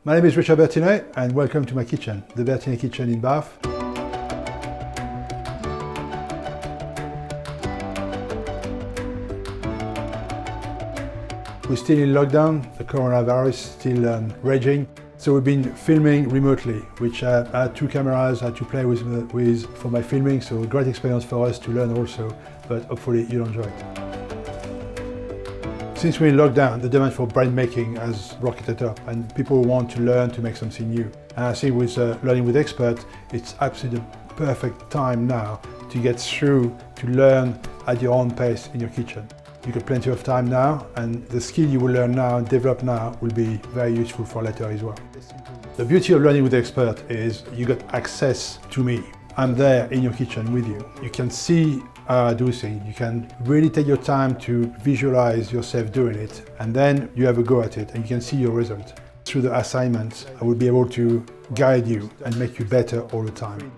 My name is Richard Bertinet and welcome to my kitchen, the Bertinet Kitchen in Bath. We're still in lockdown, the coronavirus is still raging. So we've been filming remotely, which I had two cameras I had to play with for my filming, so a great experience for us to learn also, but hopefully you'll enjoy it. Since we're in lockdown, the demand for bread making has rocketed up and people want to learn to make something new. And I think with Learning with Expert, it's absolutely the perfect time now to get through, to learn at your own pace in your kitchen. You've got plenty of time now, and the skill you will learn now and develop now will be very useful for later as well. The beauty of Learning with Expert is you got access to me. I'm there in your kitchen with you. You can see how I do things. You can really take your time to visualize yourself doing it, and then you have a go at it and you can see your result. Through the assignments, I will be able to guide you and make you better all the time.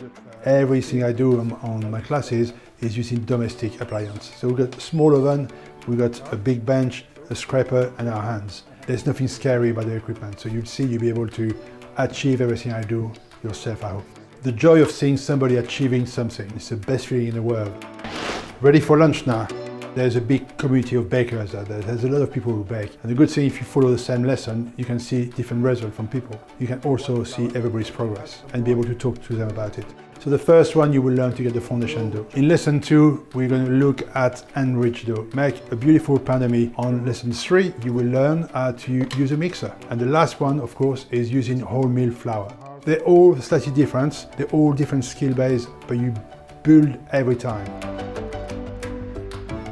Everything I do on my classes is using domestic appliances. So we've got a small oven, we've got a big bench, a scraper and our hands. There's nothing scary about the equipment, so you'll be able to achieve everything I do yourself, I hope. The joy of seeing somebody achieving something is the best feeling in the world. Ready for lunch now? There's a big community of bakers out there. There's a lot of people who bake. And the good thing, if you follow the same lesson, you can see different results from people. You can also see everybody's progress and be able to talk to them about it. So the first one, you will learn to get the foundation dough. In lesson 2, we're going to look at enriched dough. Make a beautiful pain de mie. On lesson 3, you will learn how to use a mixer. And the last one, of course, is using wholemeal flour. They're all slightly different. They're all different skill base, but you build every time.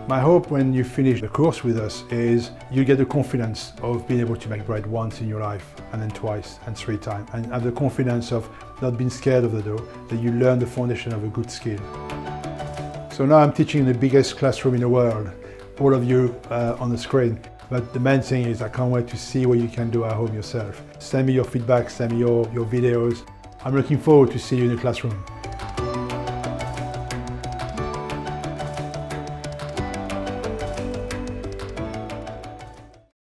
My hope when you finish the course with us is you get the confidence of being able to make bread once in your life, and then twice and 3 times, and have the confidence of not being scared of the dough, that you learn the foundation of a good skill. So now I'm teaching in the biggest classroom in the world, all of you on the screen. But the main thing is I can't wait to see what you can do at home yourself. Send me your feedback, send me your videos. I'm looking forward to see you in the classroom.